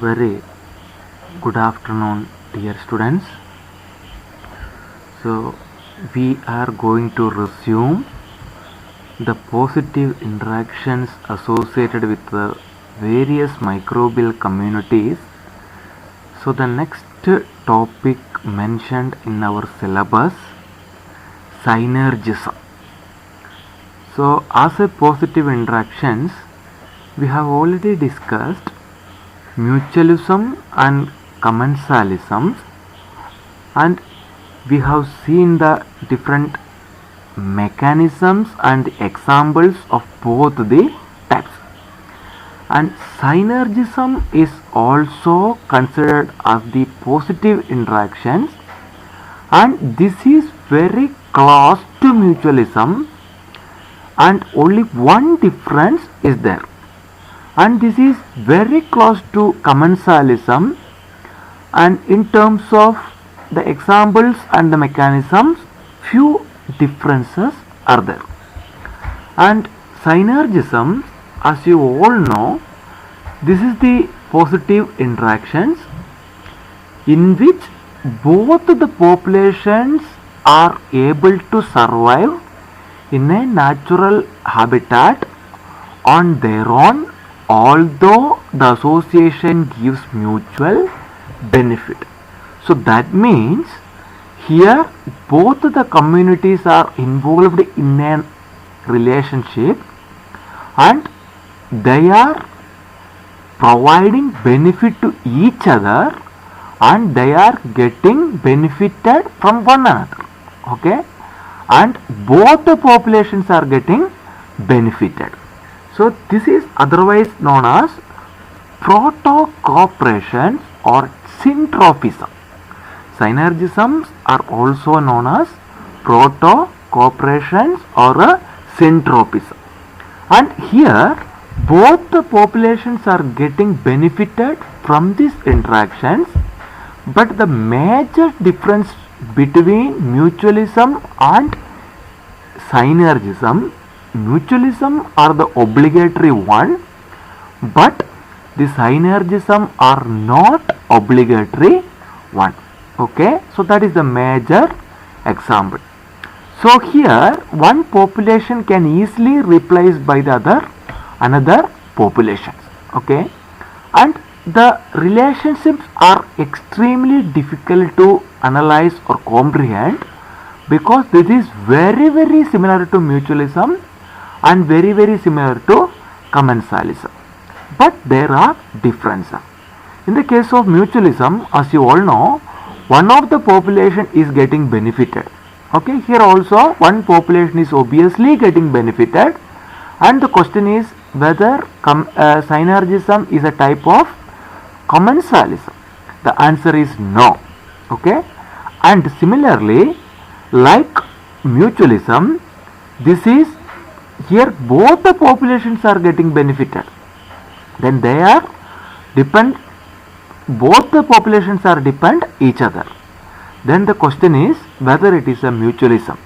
Very good afternoon, dear students. So, we are going to resume the positive interactions associated with the various microbial communities. So, the next topic mentioned in our syllabus, synergism. So, as a positive interactions, we have already discussed mutualism and commensalism, and we have seen the different mechanisms and examples of both the types. And synergism is also considered as the positive interactions, and this is very close to mutualism, and only one difference is there, and this is very close to commensalism, and in terms of the examples and the mechanisms, few differences are there. And synergism, as you all know, this is the positive interactions in which both the populations are able to survive in a natural habitat on their own, although the association gives mutual benefit. So that means here both the communities are involved in a relationship and they are providing benefit to each other and they are getting benefited from one another. Okay, and both the populations are getting benefited. So this is otherwise known as proto-cooperation or syntrophism. Synergisms are also known as proto-cooperation or a syntropism. And here both the populations are getting benefited from these interactions, but the major difference between mutualism and synergism, mutualism are the obligatory one, but the synergism are not obligatory one. Okay, so that is the major example. So here one population can easily replace by the another populations. Okay, and the relationships are extremely difficult to analyze or comprehend because this is very similar to mutualism and very similar to commensalism, but there are differences. In the case of mutualism, as you all know, one of the population is getting benefited. Okay, here also one population is obviously getting benefited, and the question is whether synergism is a type of commensalism. The answer is no. Okay, and similarly, like mutualism, this is here both the populations are getting benefited, then they are depend, both the populations are depend each other. Then the question is whether it is a mutualism.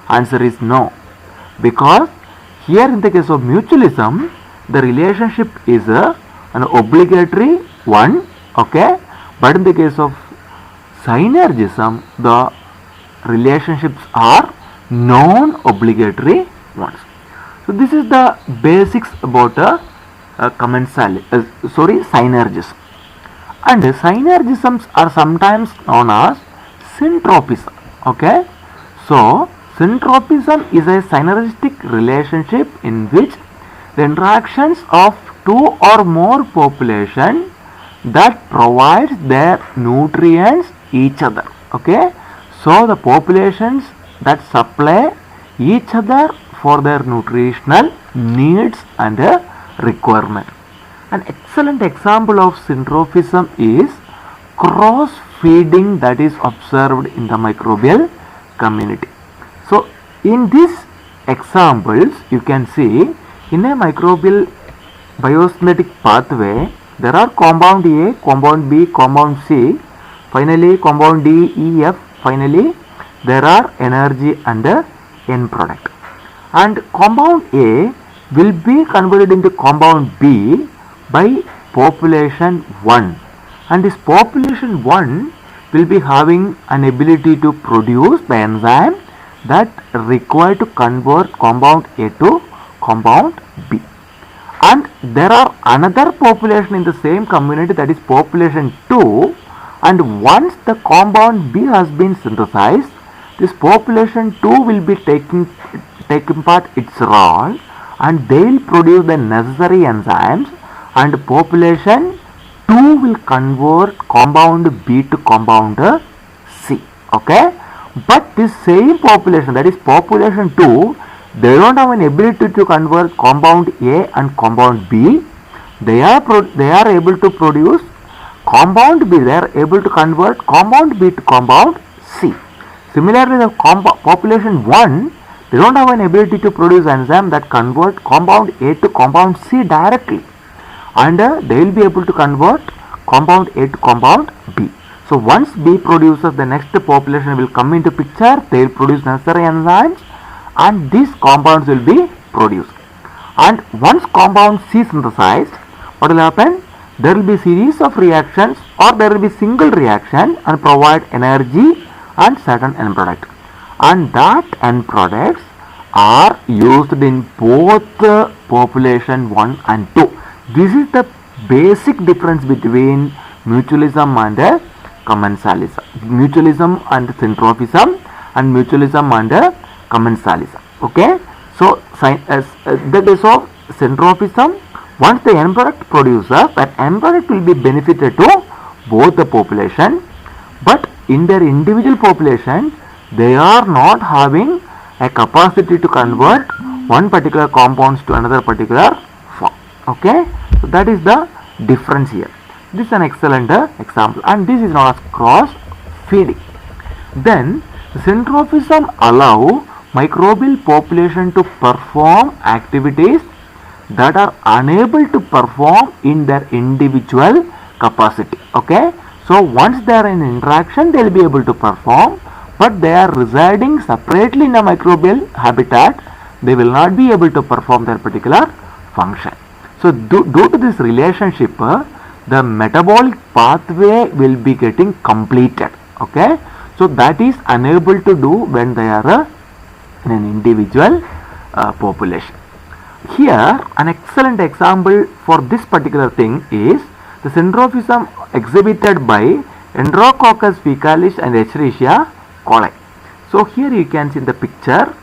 Answer is no, because here in the case of mutualism the relationship is an obligatory one. Okay, but in the case of synergism the relationships are non-obligatory ones. So this is the basics about synergism. And synergisms are sometimes known as syntropism. Okay, so syntropism is a synergistic relationship in which the interactions of two or more populations that provides their nutrients each other. Okay, so the populations that supply each other for their nutritional needs and requirement. An excellent example of syntrophism is cross feeding that is observed in the microbial community. So in these examples you can see in a microbial biosynthetic pathway there are compound A, compound B, compound C, finally compound D, E, F, finally there are energy and end product. And compound A will be converted into compound B by population 1, and this population 1 will be having an ability to produce the enzyme that required to convert compound A to compound B. And there are another population in the same community, that is population 2, and once the compound B has been synthesized, this population 2 will be taking part its role, and they will produce the necessary enzymes, and population 2 will convert compound B to compound C. Okay, but this same population, that is population 2, they don't have an ability to convert compound A and compound B. They are able to produce compound B. They are able to convert compound B to compound C. Similarly, the population 1, they don't have an ability to produce enzyme that convert compound A to compound C directly, and they will be able to convert compound A to compound B. So once B produces, the next population will come into picture. They will produce necessary enzymes, and these compounds will be produced. And once compound C synthesized, what will happen? There will be series of reactions, or there will be single reaction and provide energy and certain end product. And that end products are used in both population 1 and 2. This is the basic difference between mutualism and commensalism. Mutualism and centrophism, and mutualism and commensalism. Okay, so the case of centrophism, once the end product produces, that end product will be benefited to both the population, but in their individual population, they are not having a capacity to convert one particular compounds to another particular form. Okay, so that is the difference here. This is an excellent example, and this is known as cross feeding. Then centrophism allow microbial population to perform activities that are unable to perform in their individual capacity. Okay, so once they are in interaction, they will be able to perform, but they are residing separately in a microbial habitat, they will not be able to perform their particular function. So due to this relationship, the metabolic pathway will be getting completed. Okay, so that is unable to do when they are in an individual population. Here an excellent example for this particular thing is the centrophism exhibited by Enterococcus faecalis and Escherichia coli. So here you can see in the picture.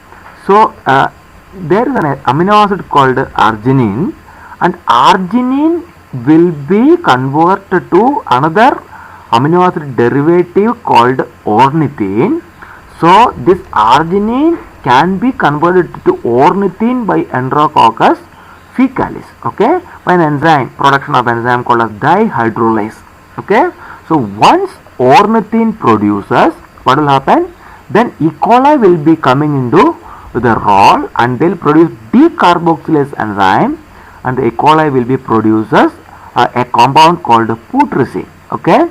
So there is an amino acid called arginine, and arginine will be converted to another amino acid derivative called ornithine. So this arginine can be converted to ornithine by Enterococcus faecalis, okay, by an enzyme, production of enzyme called as dihydrolase. Okay, so once ornithine produces, what will happen? Then E. coli will be coming into the role, and they will produce decarboxylase enzyme, and the E. coli will be produces a compound called putrescine. Okay,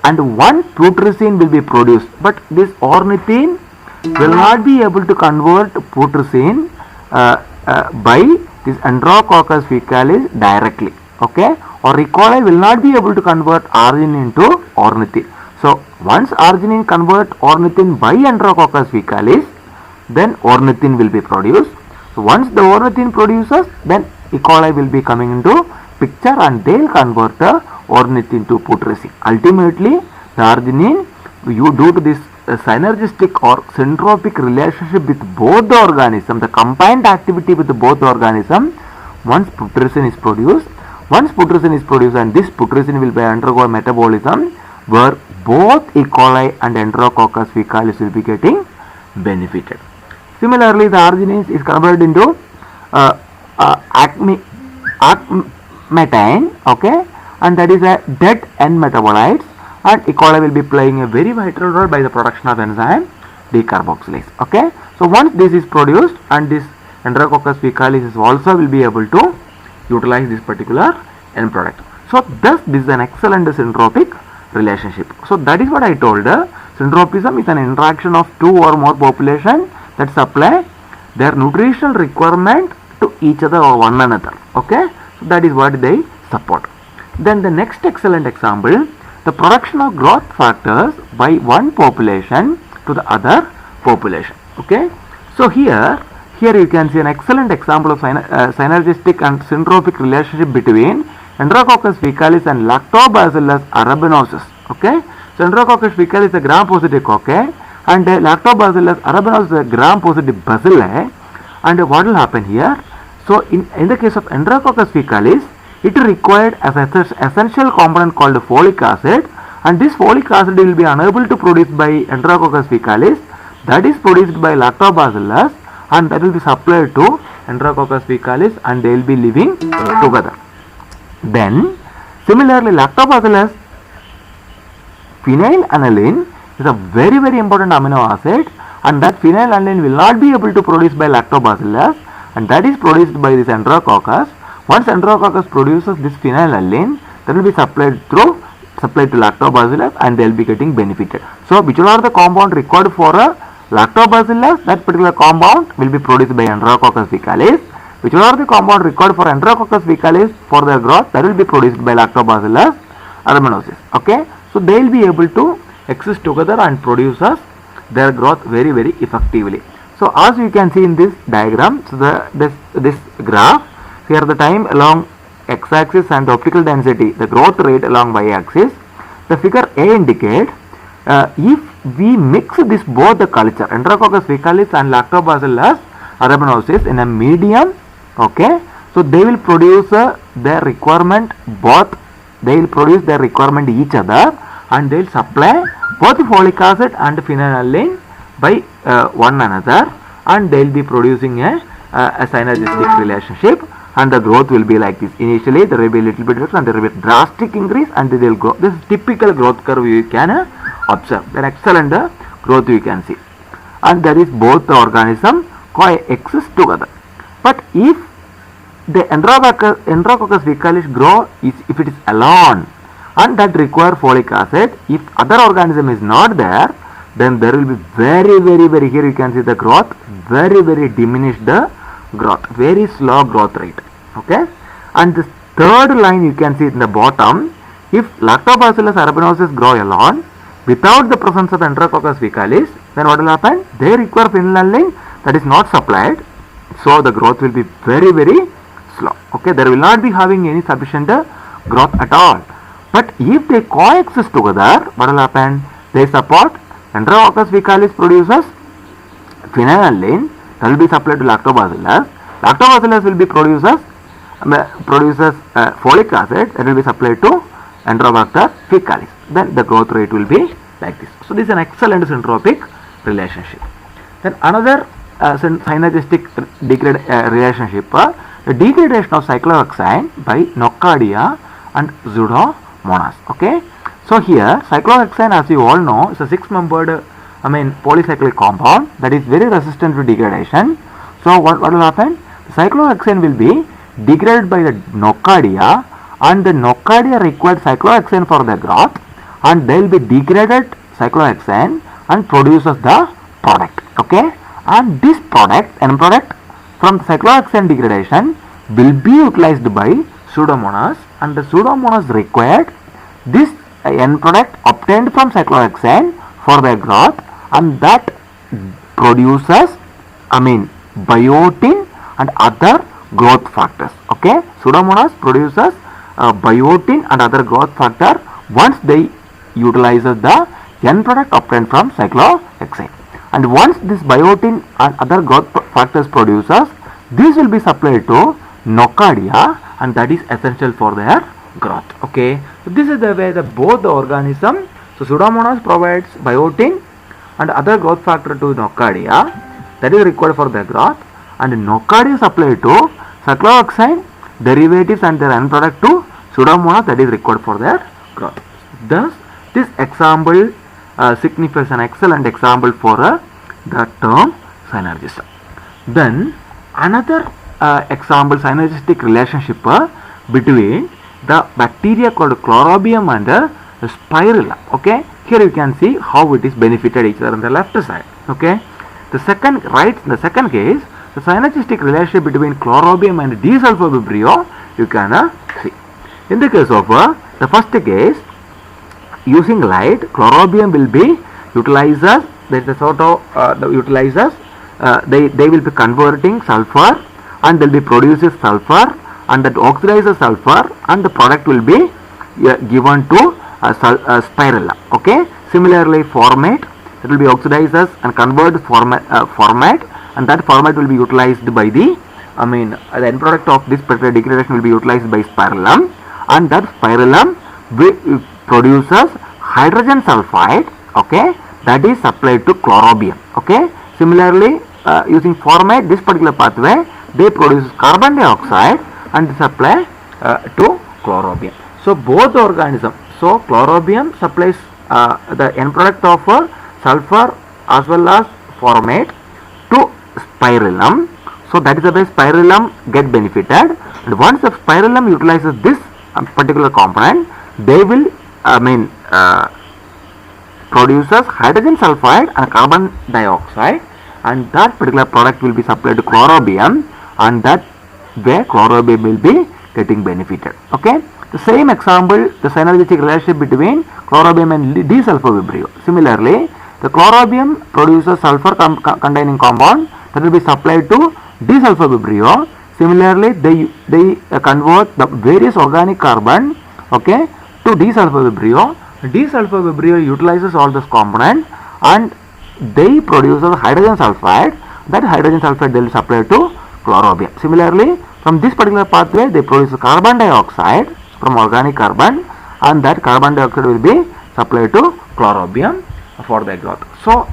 and one putrescine will be produced, but this ornithine will not be able to convert putrescine by this Enterococcus faecalis directly. Okay, or E. coli will not be able to convert arginine into ornithine. So once arginine convert ornithine by Enterococcus faecalis, then ornithine will be produced. So once the ornithine produces, then E. coli will be coming into picture, and they will convert the ornithine to putrescine. Ultimately, the arginine, due to this synergistic or centropic relationship with both the organism, the combined activity with both the organism, once putrescine is produced, and this putrescine will be undergo metabolism where both E. coli and Enterococcus faecalis will be getting benefited. Similarly, the arginine is converted into acmethane, okay, and that is a dead end metabolites, and E. coli will be playing a very vital role by the production of enzyme decarboxylase. Okay, so once this is produced, and this Enterococcus faecalis is also will be able to utilize this particular end product. So thus this is an excellent centropic relationship. So that is what I told. Centropism is an interaction of two or more population that supply their nutritional requirement to each other or one another. Okay, so that is what they support. Then the next excellent example, the production of growth factors by one population to the other population. Okay, so here you can see an excellent example of synergistic and syntropic relationship between Enterococcus faecalis and Lactobacillus arabinosus. Okay, so Enterococcus faecalis is a gram-positive cocci and Lactobacillus arabinosus is a gram-positive bacilli. And what will happen here? So in the case of Enterococcus faecalis, it required as an essential component called folic acid, and this folic acid will be unable to produce by Enterococcus faecalis, that is produced by Lactobacillus, and that will be supplied to Enterococcus faecalis and they will be living together. Then similarly, Lactobacillus phenylalanine is a very important amino acid, and that phenylalanine will not be able to produce by Lactobacillus, and that is produced by this Enterococcus. Once Enterococcus produces this phenylalanine, that will be supplied to Lactobacillus and they will be getting benefited. So which are the compound required for a Lactobacillus? That particular compound will be produced by Enterococcus faecalis. Which are the compound required for Enterococcus faecalis for their growth? That will be produced by Lactobacillus arabinosus. Okay, so they will be able to exist together and produce us their growth very effectively. So as you can see in this diagram, so this graph, here the time along x-axis and the optical density, the growth rate along y-axis. The figure A indicates if we mix this both the culture, Enterococcus faecalis and Lactobacillus arabinosus in a medium, okay, so they will produce their requirement both, they will produce their requirement each other, and they will supply both folic acid and phenylalanine by one another, and they will be producing a synergistic relationship, and the growth will be like this. Initially there will be a little bit and there will be a drastic increase and they will grow. This is typical growth curve you can observe. An excellent growth you can see, and that is both the organism coexist together. But if the Enterococcus faecalis grow if it is alone and that require folic acid, if other organism is not there, then there will be very here you can see the growth very diminished growth, very slow growth rate. Okay, and this third line you can see in the bottom, if Lactobacillus arabinosus grow alone without the presence of Enterococcus faecalis, then what will happen? They require phenylalanine that is not supplied, so the growth will be very slow. Okay, there will not be having any sufficient growth at all. But if they coexist together, what will happen? They support Enterococcus faecalis produces phenylalanine that will be supplied to Lactobacillus. Lactobacillus will be produces folic acid that will be supplied to Enterococcus faecalis. Then the growth rate will be like this. So this is an excellent syntropic relationship. Then another synergistic relationship, the degradation of cyclohexane by Nocardia and Pseudomonas. Okay, so here cyclohexane, as you all know, is a 6-membered polycyclic compound that is very resistant to degradation. So what will happen? The cyclohexane will be degraded by the Nocardia, and the Nocardia required cyclohexane for the growth, and they will be degraded cyclohexane and produces the product. Okay, and this product, end product from the cyclohexane degradation will be utilized by Pseudomonas, and the Pseudomonas required this end product obtained from cyclohexane for their growth, and that produces biotin and other growth factors. Okay, Pseudomonas produces biotin and other growth factor once they utilizes the end product obtained from cyclohexane, and once this biotin and other growth factors produces, this will be supplied to Nocardia, and that is essential for their growth. Okay, so this is the way that both the organism, so Pseudomonas provides biotin and other growth factor to Nocardia that is required for their growth, and Nocardia supplied to cyclohexane derivatives and their end product to Pseudomonas that is required for their growth. Thus this example signifies an excellent example for the term synergism. Then another example, synergistic relationship between the bacteria called Chlorobium and Spirilla. Okay, here you can see how it is benefited each other on the left side. Okay, the second case, the synergistic relationship between Chlorobium and D-sulfur vibrio you can see. In the case of the first case, using light, chlorobium will be utilized as, there is a sort of the utilizers, they will be converting sulfur and they will be producing sulfur, and that oxidizes sulfur, and the product will be given to spirilla. Okay. Similarly, formate, it will be oxidized and convert format, and that format will be utilized by the the end product of this particular degradation will be utilized by spirillum, and that spirillum produces hydrogen sulfide. Okay, that is supplied to chlorobium. Okay. Similarly, using formate, this particular pathway, they produce carbon dioxide and supply to chlorobium. So both organisms, so chlorobium supplies the end product of sulfur as well as formate to spirillum. So that is the way spirillum get benefited, and once the spirillum utilizes this particular component, they will produces hydrogen sulfide and carbon dioxide, and that particular product will be supplied to chlorobium, and that way chlorobium will be getting benefited. Okay. The same example, the synergistic relationship between chlorobium and D-sulfur-vibrio. Similarly, the chlorobium produces sulfur containing compound that will be supplied to D-sulfur-vibrio. Similarly, they convert the various organic carbon, okay, to D-sulfur-vibrio. D-sulfur-vibrio utilizes all this component and they produce hydrogen sulfide. That hydrogen sulfide they will supply to chlorobium. Similarly, from this particular pathway, they produce carbon dioxide from organic carbon, and that carbon dioxide will be supplied to chlorobium for the growth. So,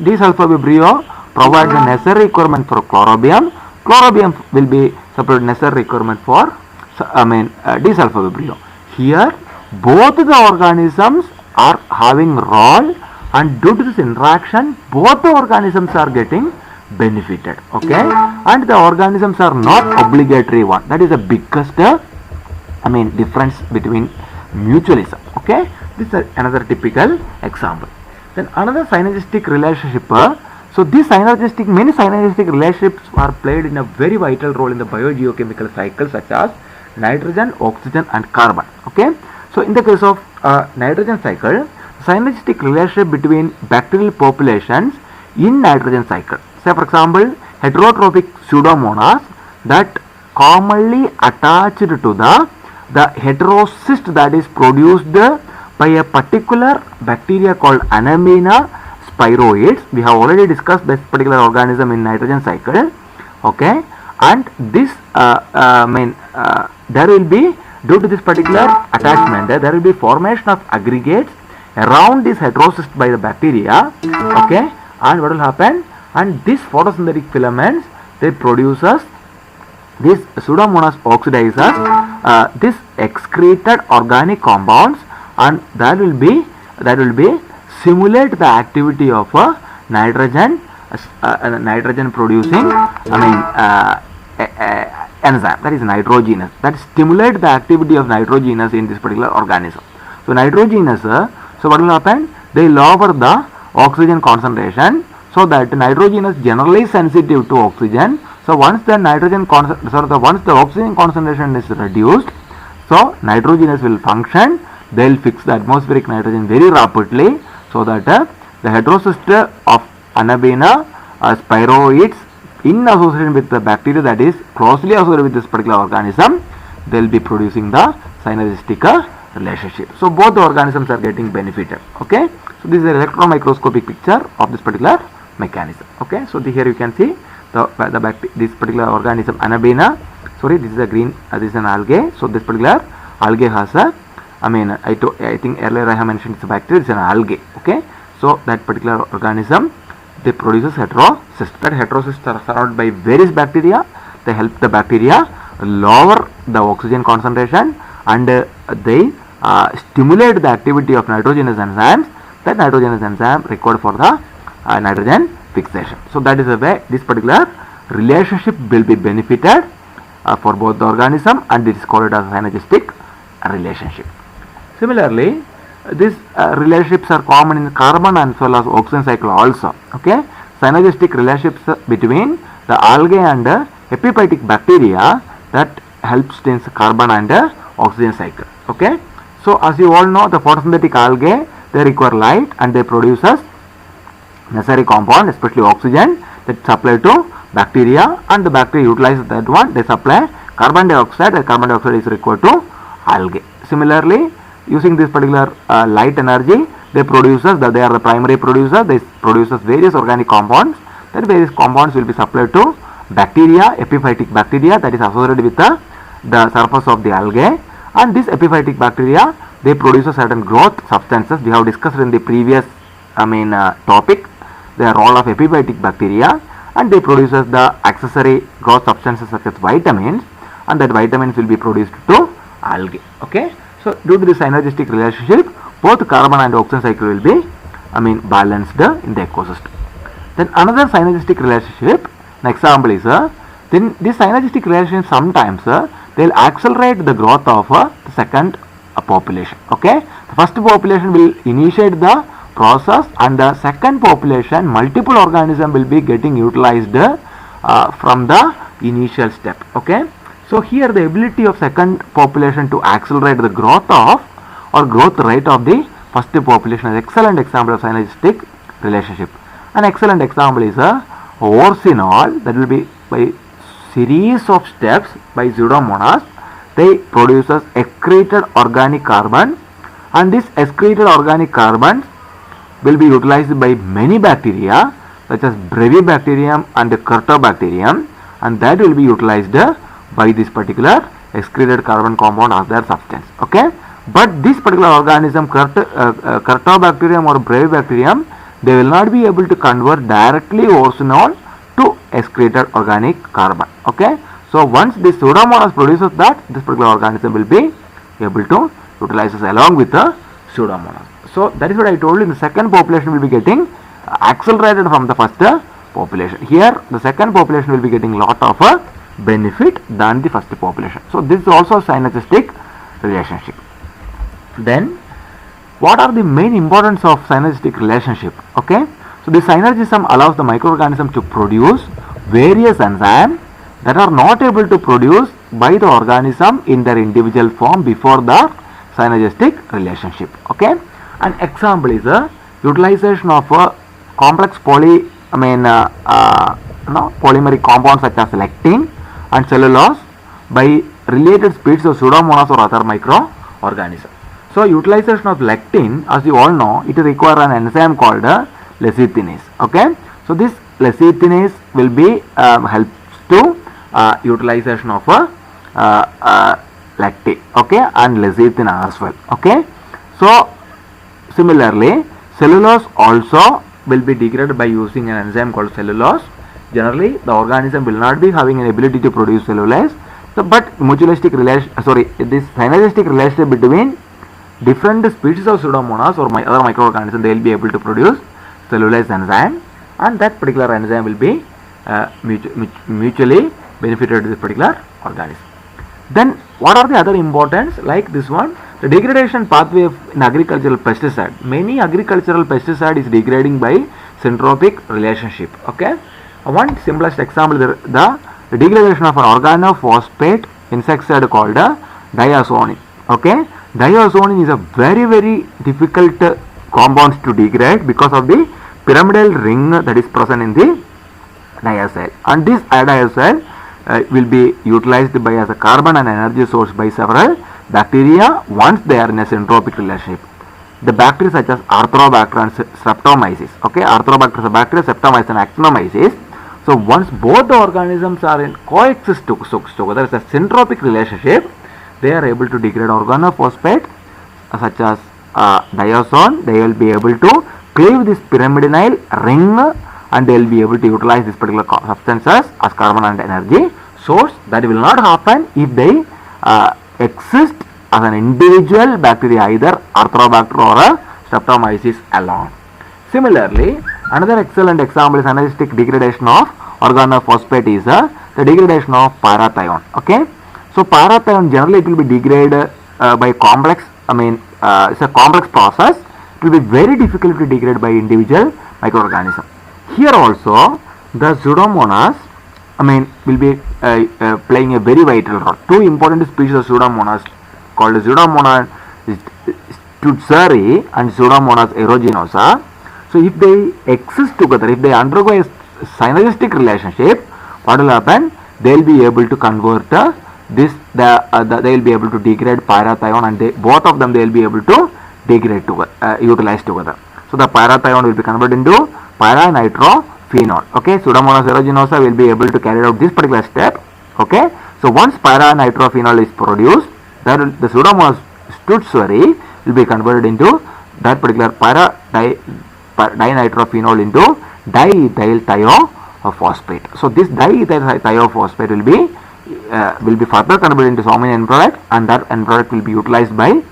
D-sulfur-vibrio provides the necessary requirement for chlorobium. Chlorobium will be supplied necessary requirement for D-sulfur-vibrio. Here, both the organisms are having role, and due to this interaction, both the organisms are getting benefited. Okay, and the organisms are not obligatory one. That is the biggest difference between mutualism. Okay, this is another typical example. Then another synergistic relationship. So these many synergistic relationships are played in a very vital role in the biogeochemical cycle, such as nitrogen, oxygen, and carbon. Okay, so in the case of nitrogen cycle, synergistic relationship between bacterial populations in nitrogen cycle. Say for example, heterotrophic pseudomonas that commonly attached to the heterocyst that is produced by a particular bacteria called Anabaena spiroides. We have already discussed this particular organism in nitrogen cycle. Okay, and this there will be, due to this particular attachment, there will be formation of aggregates around this heterocyst by the bacteria. Okay, and what will happen? And this photosynthetic filaments, they produces this pseudomonas oxidizes this excreted organic compounds, and that will be simulate the activity of a nitrogen producing enzyme, that is nitrogenous, that stimulate the activity of nitrogenous in this particular organism. So nitrogenous, so what will happen? They lower the oxygen concentration, so that nitrogenous generally sensitive to oxygen. So once the once the oxygen concentration is reduced, so nitrogenous will function. They will fix the atmospheric nitrogen very rapidly, so that the heterocyst of Anabaena spiroides in association with the bacteria that is closely associated with this particular organism, they will be producing the synergistic relationship. So both the organisms are getting benefited. Okay, so this is an electron microscopic picture of this particular mechanism. Okay, so here you can see this particular organism Anabaena. Sorry, this is a green. This is an algae. So this particular algae has a, I think earlier I have mentioned it's a bacteria. It's an algae. Okay, so that particular organism, they produces heterocyst. That heterocysts are surrounded by various bacteria. They help the bacteria lower the oxygen concentration, and they stimulate the activity of nitrogenous enzymes. That nitrogenous enzyme required for the nitrogen fixation. So that is the way this particular relationship will be benefited for both the organism, and it is called as synergistic relationship. Similarly, these relationships are common in carbon as well as oxygen cycle also. Okay, synergistic relationships between the algae and epiphytic bacteria that helps in carbon and oxygen cycle. Okay, so as you all know, the photosynthetic algae, they require light and they produces necessary compound, especially oxygen, that supply to bacteria, and the bacteria utilizes that one, they supply carbon dioxide, and carbon dioxide is required to algae. Similarly, using this particular light energy, they produces that they are the primary producer, they produces various organic compounds, that various compounds will be supplied to bacteria, epiphytic bacteria, that is associated with the surface of the algae, and this epiphytic bacteria, they produce a certain growth substances. We have discussed in the previous topic the role of epiphytic bacteria, and they produces the accessory growth substances such as vitamins, and that vitamins will be produced to algae. Okay, so due to this synergistic relationship, both carbon and oxygen cycle will be balanced in the ecosystem. Then another synergistic relationship, an example is then this synergistic relationship sometimes they will accelerate the growth of the second population. Okay, the first population will initiate the process, and the second population, multiple organism will be getting utilized from the initial step. Okay, so here the ability of second population to accelerate the growth of or growth rate of the first population is excellent example of synergistic relationship. An excellent example is orsinol, that will be by series of steps by Pseudomonas, they produces excreted organic carbon, and this excreted organic carbon will be utilized by many bacteria such as Brevibacterium and Curtobacterium, and that will be utilized by this particular excreted carbon compound as their substance. Okay, but this particular organism Curtobacterium or Brevibacterium, they will not be able to convert directly orsinol to excreted organic carbon. Okay, so once this Pseudomonas produces that, this particular organism will be able to utilize this along with the Pseudomonas. So that is what I told you, the second population will be getting accelerated from the first population. Here the second population will be getting lot of benefit than the first population. So this is also a synergistic relationship. Then what are the main importance of synergistic relationship? Okay, so the synergism allows the microorganism to produce various enzymes that are not able to produce by the organism in their individual form before the synergistic relationship. Okay, an example is a utilization of a complex polymeric compounds such as lectin and cellulose by related species of Pseudomonas or other microorganisms. So utilization of lectin, as you all know, it requires an enzyme called lecithinase. Okay, so this lecithinase will be helps to utilization of lactate. Okay, and lecithin as well. Okay, so similarly, cellulose also will be degraded by using an enzyme called cellulose. Generally, the organism will not be having an ability to produce cellulose. So, but mutualistic relation, this synergistic relationship between different species of Pseudomonas or other microorganisms, they will be able to produce cellulose enzyme, and that particular enzyme will be mutually benefited to this particular organism. Then what are the other importance? Like this one, the degradation pathway in agricultural pesticide. Many agricultural pesticide is degrading by syntropic relationship. Okay, one simplest example is the degradation of an organophosphate insecticide called diazonin. Okay, diazonin is a very difficult compounds to degrade because of the pyramidal ring that is present in the diacetyl, and this diacetyl will be utilized by as a carbon and energy source by several bacteria once they are in a syntropic relationship. The bacteria such as Arthrobacter and Streptomyces. Okay, Arthrobacter is a bacteria, Streptomyces and Actinomyces. So once both the organisms are in coexist together as a syntropic relationship, they are able to degrade organophosphate such as diazone. They will be able to cleave this pyrimidinal ring, and they will be able to utilize this particular substances as carbon and energy source. That will not happen if they exist as an individual bacteria, either Arthrobacter or a Streptomyces alone. Similarly, another excellent example is synergistic degradation of organophosphate is the degradation of parathione. Okay, so parathione generally it will be degraded by complex. It's a complex process. It will be very difficult to degrade by individual microorganism. Here also the Pseudomonas will be playing a very vital role. Two important species of Pseudomonas called Pseudomonas stutzeri and Pseudomonas aeruginosa. So if they exist together, if they undergo a synergistic relationship, what will happen? They will be able to convert they will be able to degrade parathion, and both of them they will be able to degrade together, utilize together. So the parathion will be converted into para-nitrophenol. Okay, Pseudomonas aeruginosa will be able to carry out this particular step. Okay, so once para-nitrophenol is produced, then the Pseudomonas stutzeri will be converted into that particular dinitrophenol into diethyl thiophosphate. So this diethyl thiophosphate will be further converted into so many end product, and that end product will be utilized by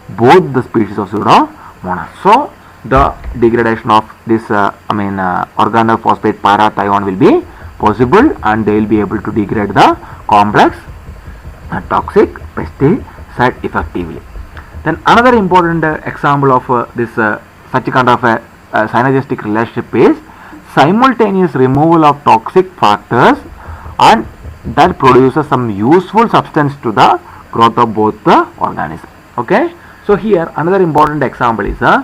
both the species of Pseudomonas. So the degradation of this organophosphate parathion will be possible, and they will be able to degrade the complex toxic pesticide effectively. Then another important example of this such a kind of a synergistic relationship is simultaneous removal of toxic factors, and that produces some useful substance to the growth of both the organisms. Okay, so here another important example is a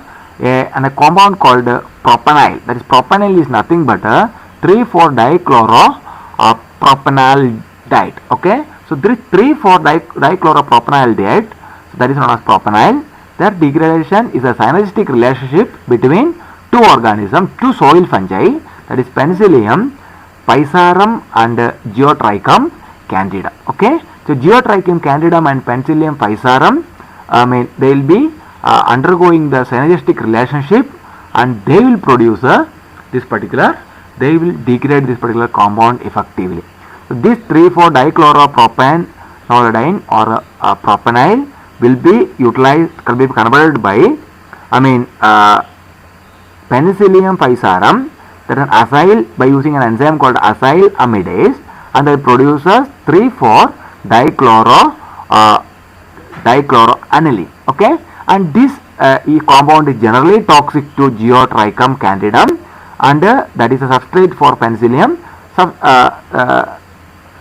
compound called propanil. That is, propanil is nothing but 3,4-dichloropropanylaldehyde. Okay, so this 3,4-dichloropropanylaldehyde, that is known as propanil. Their degradation is a synergistic relationship between two organisms, two soil fungi, that is Penicillium physarum and Geotrichum candida. Okay, so Geotrichum candidum and Penicillium physarum, they will be undergoing the synergistic relationship, and they will produce they will degrade this particular compound effectively. So this 3,4-dichloropropanyl or propanil will be utilized, can be converted by Penicillium physarum, that is acyl, by using an enzyme called acyl amidase, and that produces 3,4-dichloroaniline. Okay, and this compound is generally toxic to Geotrichum candidum, and that is a substrate for Penicillium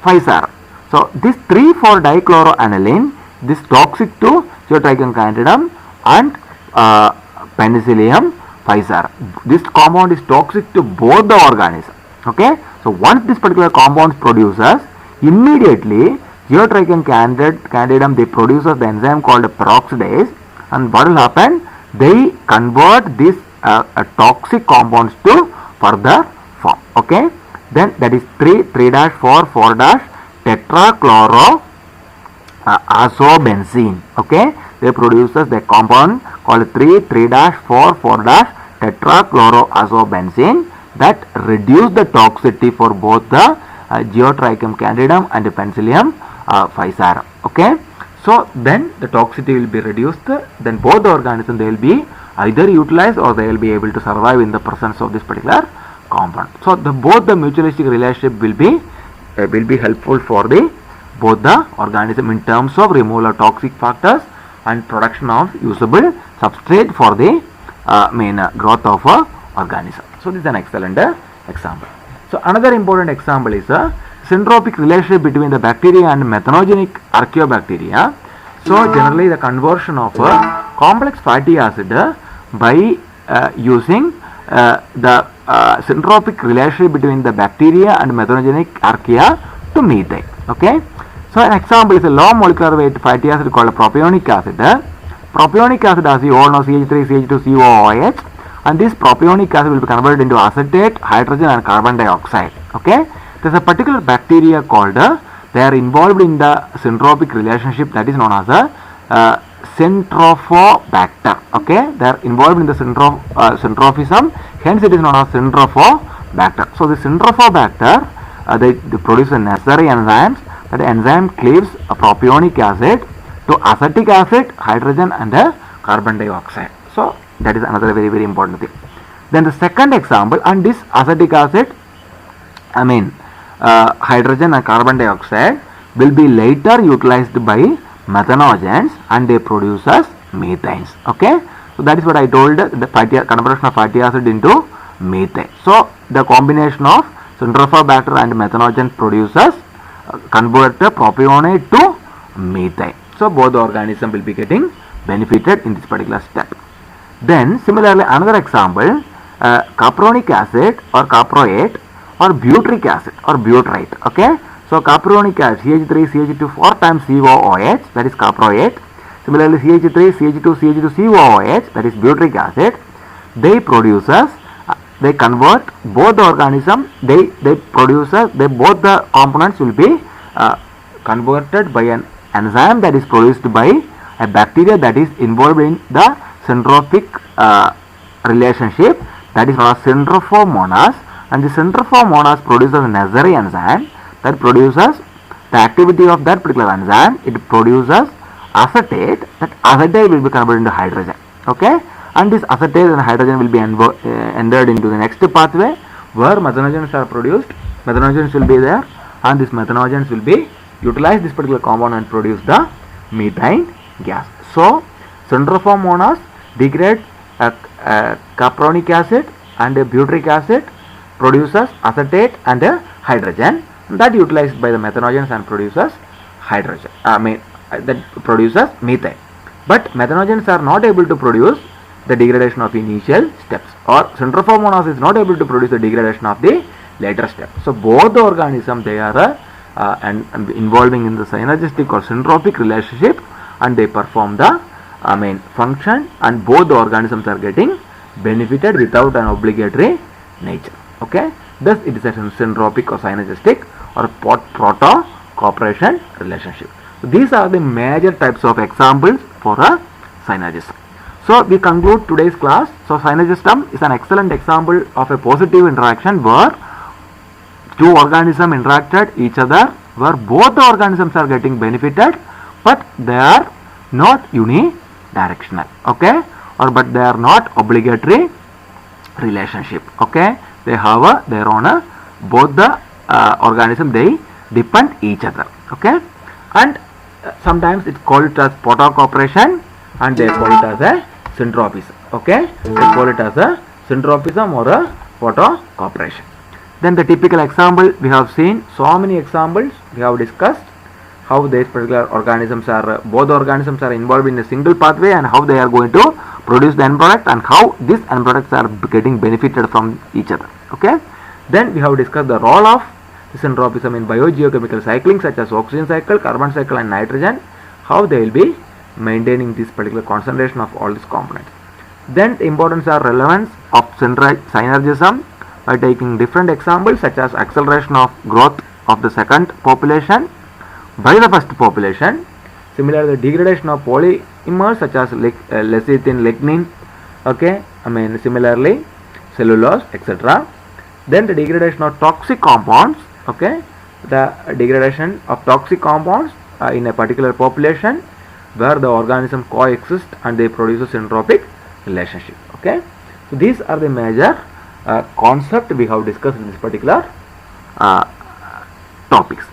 physarum. So this 3,4-dichloroaniline, this toxic to Geotrichum candidum and Penicillium physarum. This compound is toxic to both the organisms. Okay, so once this particular compound produces, immediately Geotrichum candidum they produces the enzyme called peroxidase, and what will happen? They convert this toxic compounds to further form. Okay, then that is 3,4-tetrachloroazobenzene. Okay, they produces the compound called 3,4-tetrachloroazobenzene that reduce the toxicity for both the Geotrichum candidum and the Penicillium physarum. Okay, so then the toxicity will be reduced, then both the organisms they will be either utilized or they will be able to survive in the presence of this particular compound. So both the mutualistic relationship will be helpful for both the organism in terms of removal of toxic factors and production of usable substrate for the growth of organism. So this is an excellent example. So another important example is a syntropic relationship between the bacteria and methanogenic archaeobacteria. So generally the conversion of complex fatty acid by using the syntropic relationship between the bacteria and methanogenic archaea to methane. Okay, so an example is a low molecular weight fatty acid called propionic acid. Propionic acid, as you all know, CH3, CH2, COOH, and this propionic acid will be converted into acetate, hydrogen and carbon dioxide. Okay, there is a particular bacteria called they are involved in the syntropic relationship, that is known as a Syntrophobacter. Okay, they are involved in the syntrophism, hence it is known as Syntrophobacter. So the Syntrophobacter they produce the necessary enzymes. That enzyme cleaves a propionic acid to acetic acid, hydrogen and carbon dioxide. So that is another very, very important thing. Then the second example, and this acetic acid, hydrogen and carbon dioxide will be later utilized by methanogens and they produce as methanes. Okay, so that is what I told, the conversion of fatty acid into methane. So the combination of Syntrophobacter and methanogen produces convert propionate to methane. So both the organism will be getting benefited in this particular step. Then similarly another example, capronic acid or caproate or butyric acid or butyrate. Okay, so capronic acid CH3 CH2 4 times COOH, that is caproate. Similarly CH3 CH2 CH2 COOH, that is butyric acid. They produces, they convert both the organism, they produces, they both the components will be converted by an enzyme that is produced by a bacteria that is involved in the centropic relationship, that is known as centrophomonas, and the centrophomonas produces a necessary enzyme that produces the activity of that particular enzyme. It produces acetate. That acetate will be converted into hydrogen. Okay, and this acetate and hydrogen will be entered into the next pathway where methanogens are produced. Methanogens will be there, and these methanogens will be utilize this particular compound and produce the methane gas. So centrophomonas degrade capronic acid and butyric acid, produces acetate and hydrogen, that utilized by the methanogens and produces hydrogen. That produces methane. But methanogens are not able to produce the degradation of initial steps, or centrophomonas is not able to produce the degradation of the later step. So both the organisms, they are and involving in the synergistic or syntropic relationship, and they perform the function, and both the organisms are getting benefited without an obligatory nature. Okay, thus it is a syntropic or synergistic or proto cooperation relationship. So these are the major types of examples for a synergism. So we conclude today's class. So synergism is an excellent example of a positive interaction where two organisms interacted each other, where both the organisms are getting benefited, but they are not unidirectional. Okay, or but they are not obligatory relationship. Okay, they have their own both the organism, they depend each other. Okay, and sometimes it's called as proto cooperation, and they call it as a syntropism. Okay, they call it as a syntropism or a proto cooperation. Then the typical example we have seen, so many examples we have discussed, how these particular organisms are, both organisms are involved in a single pathway, and how they are going to produce the end product, and how these end products are getting benefited from each other. Okay, then we have discussed the role of syntropism in biogeochemical cycling such as oxygen cycle, carbon cycle and nitrogen, how they will be maintaining this particular concentration of all these components. Then the importance or relevance of synergism by taking different examples such as acceleration of growth of the second population by the first population. Similarly, the degradation of polymers such as lecithin, lignin, okay, similarly cellulose, etc. Then the degradation of toxic compounds, okay, the degradation of toxic compounds in a particular population where the organism coexist and they produce a syntropic relationship. Okay, so these are the major concept we have discussed in this particular topics.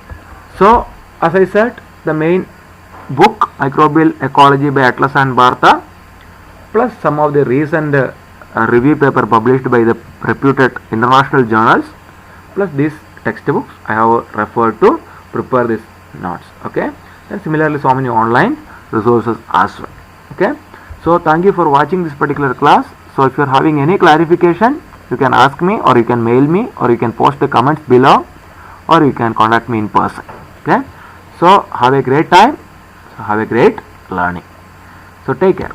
So as I said, the main book Microbial Ecology by Atlas and Bartha, plus some of the recent review paper published by the reputed international journals, plus these textbooks I have referred to prepare these notes. Okay, and similarly so many online resources as well. Okay, so thank you for watching this particular class. So if you are having any clarification, you can ask me, or you can mail me, or you can post the comments below, or you can contact me in person. Okay, so have a great time, so have a great learning. So take care.